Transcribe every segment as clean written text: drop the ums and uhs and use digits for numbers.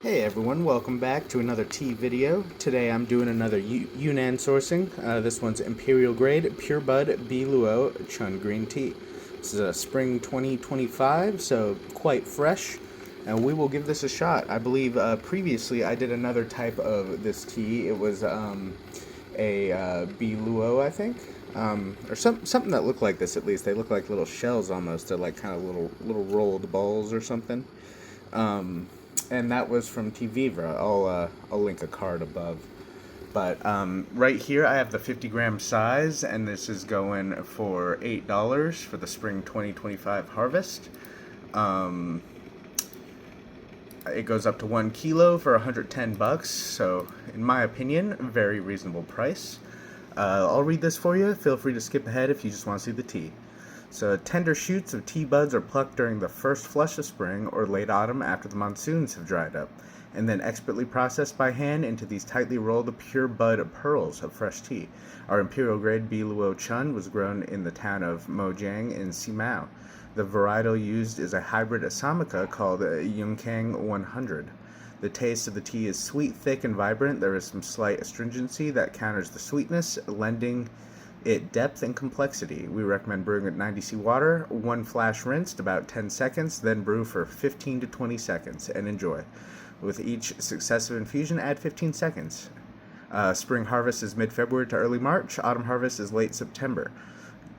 Hey everyone, welcome back to another tea video. Today I'm doing another Yunnan sourcing. This one's Imperial Grade Pure Bud B Luo Chun Green Tea. This is a spring 2025, so quite fresh, and we will give this a shot. I believe previously I did another type of this tea. It was a B Luo, I think, or something that looked like this at least. They look like little shells almost. They're like kind of little rolled balls or something. And that was from T Vivra. I'll link a card above. But right here I have the 50-gram size, and this is going for $8 for the spring 2025 harvest. It goes up to 1 kilo for $110, so in my opinion, very reasonable price. I'll read this for you. Feel free to skip ahead if you just want to see the tea. So tender shoots of tea buds are plucked during the first flush of spring or late autumn after the monsoons have dried up, and then expertly processed by hand into these tightly rolled pure bud pearls of fresh tea. Our imperial grade B Luo Chun was grown in the town of Mojiang in Simao. The varietal used is a hybrid Assamica called Yungkang 100. The taste of the tea is sweet, thick, and vibrant. There is some slight astringency that counters the sweetness, lending it depth and complexity. We recommend brewing with 90°C water, one flash rinsed, about 10 seconds, then brew for 15 to 20 seconds, and enjoy. With each successive infusion, add 15 seconds. Spring harvest is mid-February to early March. Autumn harvest is late September.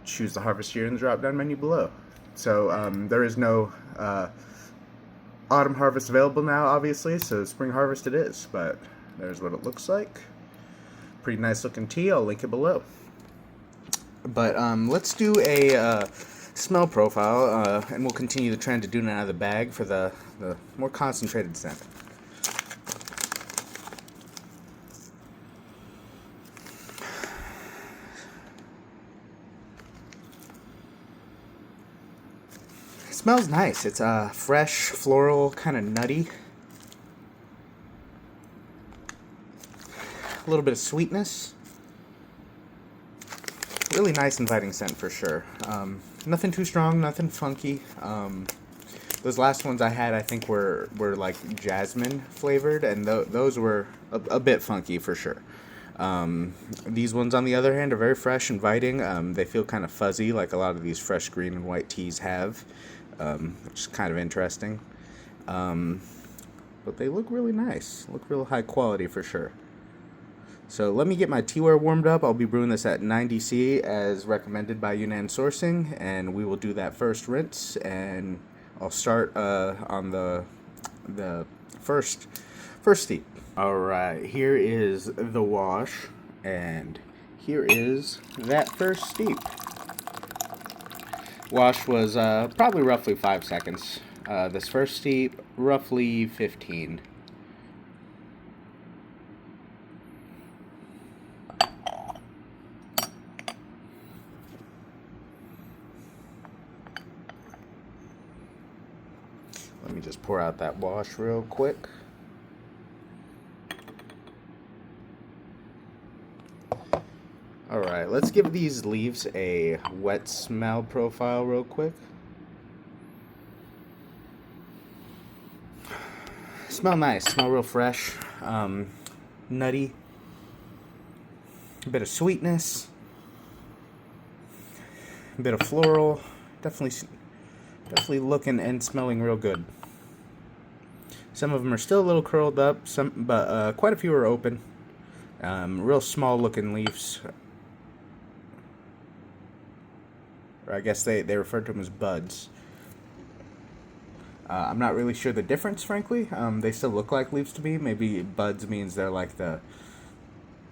Choose the harvest year in the drop-down menu below. So there is no autumn harvest available now, obviously, so spring harvest it is, but there's what it looks like. Pretty nice looking tea. I'll link it below. But let's do a smell profile, and we'll continue the trend to doing it out of the bag for the more concentrated scent. It smells nice. It's fresh, floral, kind of nutty. A little bit of sweetness. Really nice, inviting scent for sure. Nothing too strong, nothing funky. Those last ones I had, I think, were like jasmine flavored, and those were a bit funky for sure. These ones, on the other hand, are very fresh, inviting. They feel kind of fuzzy, like a lot of these fresh green and white teas have, which is kind of interesting. But they look really nice. Look real high quality for sure. So let me get my teaware warmed up. I'll be brewing this at 90°C as recommended by Yunnan Sourcing, and we will do that first rinse, and I'll start on the first steep. Alright, here is the wash, and here is that first steep. Wash was probably roughly 5 seconds. This first steep, roughly 15. Let me just pour out that wash real quick. Alright, let's give these leaves a wet smell profile real quick. Smell nice, smell real fresh, nutty, a bit of sweetness, a bit of floral, definitely looking and smelling real good. Some of them are still a little curled up, but quite a few are open. Real small looking leaves. Or I guess they refer to them as buds. I'm not really sure the difference, frankly. They still look like leaves to me. Maybe buds means they're like the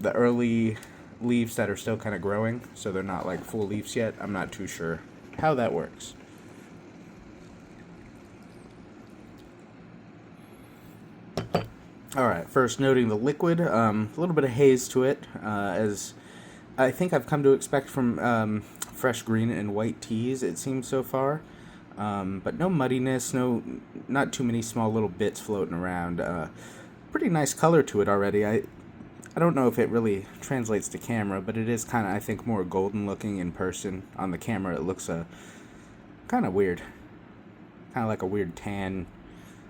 early leaves that are still kind of growing, so they're not like full leaves yet. I'm not too sure how that works. Alright, first noting the liquid, a little bit of haze to it, as I think I've come to expect from fresh green and white teas, it seems so far. But no muddiness, not too many small little bits floating around. Pretty nice color to it already. I don't know if it really translates to camera, but it is kind of, I think, more golden looking in person. On the camera it looks kind of weird. Kind of like a weird tan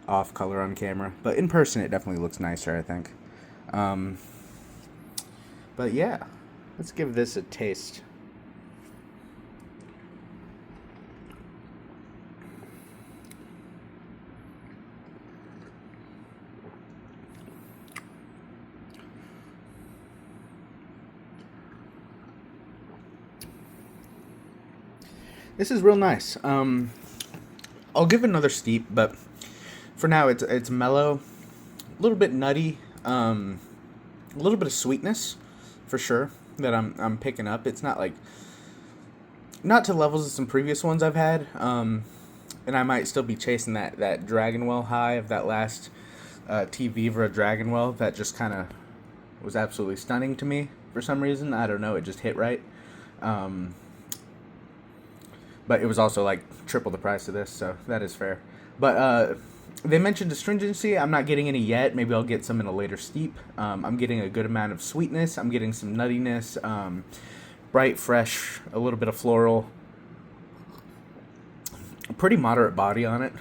off color on camera, but in person it definitely looks nicer, I think. Um, but yeah, let's give this a taste. This is real nice. I'll give it another steep, but for now it's mellow, a little bit nutty, a little bit of sweetness, for sure, that I'm picking up. It's not like, not to levels of some previous ones I've had, and I might still be chasing that Dragonwell high of that last T Vivra Dragonwell that just kind of was absolutely stunning to me for some reason. I don't know, it just hit right. Um, but it was also like triple the price of this, so that is fair. But they mentioned astringency. I'm not getting any yet. Maybe I'll get some in a later steep. I'm getting a good amount of sweetness. I'm getting some nuttiness, bright, fresh, a little bit of floral. A pretty moderate body on it.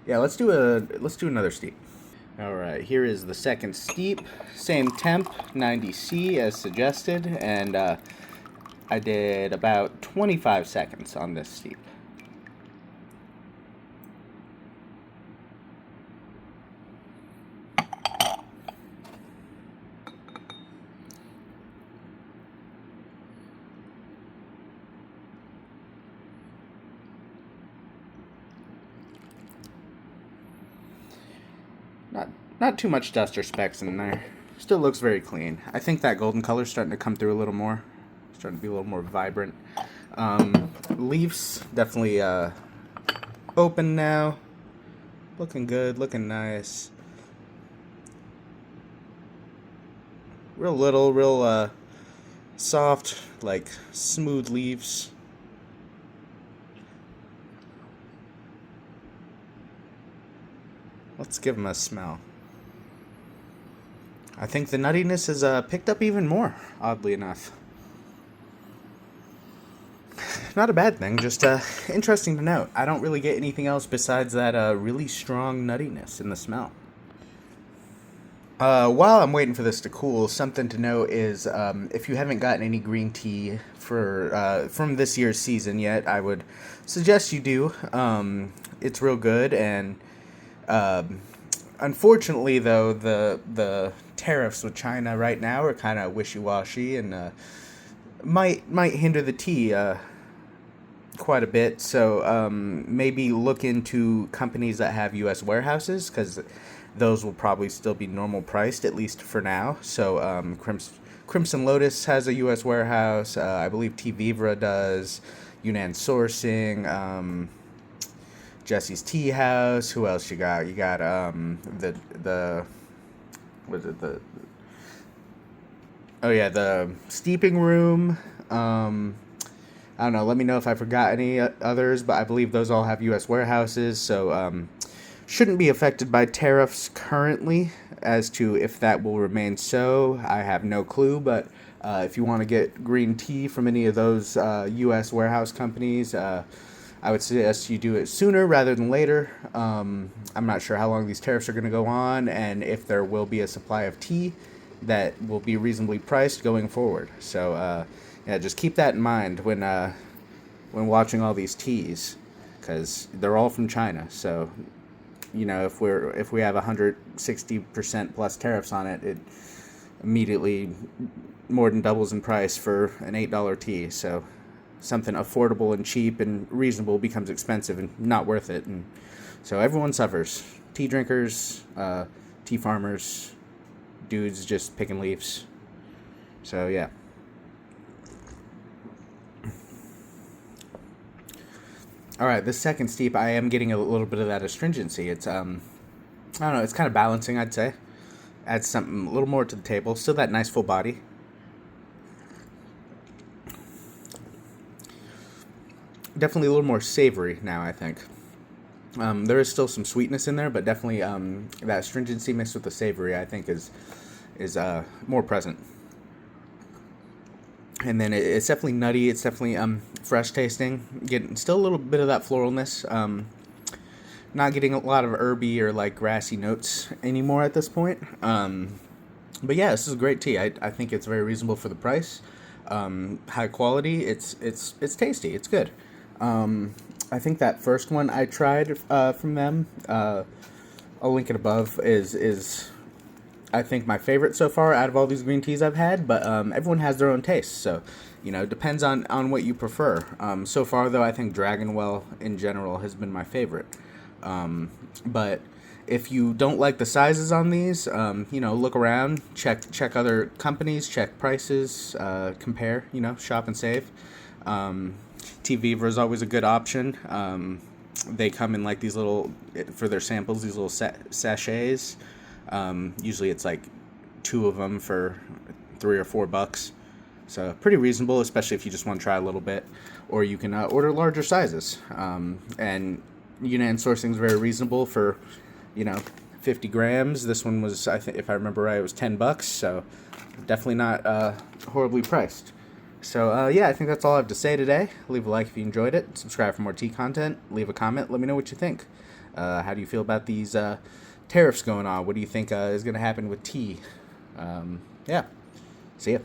Yeah, let's do another steep. All right, here is the second steep. Same temp, 90C as suggested, and I did about 25 seconds on this steep. Not too much dust or specks in there. Still looks very clean. I think that golden color's starting to come through a little more. Starting to be a little more vibrant. Leaves definitely open now. Looking good, looking nice. Real little, real soft, like smooth leaves. Let's give them a smell. I think the nuttiness has picked up even more, oddly enough. Not a bad thing, just interesting to note. I don't really get anything else besides that really strong nuttiness in the smell. While I'm waiting for this to cool, something to note is if you haven't gotten any green tea for from this year's season yet, I would suggest you do. It's real good, and unfortunately, though, the tariffs with China right now are kind of wishy-washy and might hinder the tea quite a bit. So maybe look into companies that have U.S. warehouses, because those will probably still be normal priced, at least for now. So Crimson Lotus has a U.S. warehouse. I believe T Vivra does. Yunnan Sourcing. Jesse's Tea House. Who else you got? You got the was it the oh yeah, the Steeping Room. I don't know. Let me know if I forgot any others, but I believe those all have U.S. warehouses, so shouldn't be affected by tariffs currently. As to if that will remain so, I have no clue. But if you want to get green tea from any of those U.S. warehouse companies, I would suggest you do it sooner rather than later. I'm not sure how long these tariffs are going to go on, and if there will be a supply of tea that will be reasonably priced going forward. So yeah, just keep that in mind when watching all these teas, because they're all from China. So you know, if we have 160% plus tariffs on it, it immediately more than doubles in price for an $8 tea. So something affordable and cheap and reasonable becomes expensive and not worth it, and so everyone suffers. Tea drinkers, tea farmers, dudes just picking leaves. So yeah. All right, this second steep, I am getting a little bit of that astringency. It's I don't know, it's kind of balancing, I'd say. Adds something a little more to the table. Still that nice full body. Definitely a little more savory now, I think. There is still some sweetness in there, but definitely that astringency mixed with the savory, I think, is more present. And then it's definitely nutty. It's definitely fresh tasting. Getting still a little bit of that floralness. Not getting a lot of herby or like grassy notes anymore at this point. But yeah, this is a great tea. I think it's very reasonable for the price. High quality. It's tasty. It's good. I think that first one I tried from them, I'll link it above, is I think my favorite so far out of all these green teas I've had. But everyone has their own taste, so depends on what you prefer. So far though, I think Dragonwell in general has been my favorite. But if you don't like the sizes on these, look around, check other companies, check prices, compare, shop and save. T Viva is always a good option. They come in like these little, for their samples, these little sachets. Usually it's like 2 of them for $3 or $4. So pretty reasonable, especially if you just want to try a little bit. Or you can order larger sizes. And Yunnan sourcing is very reasonable for, 50 grams. This one was, I think, if I remember right, it was $10. So definitely not horribly priced. So yeah, I think that's all I have to say today. Leave a like if you enjoyed it. Subscribe for more tea content. Leave a comment. Let me know what you think. How do you feel about these tariffs going on? What do you think is going to happen with tea? Yeah. See ya.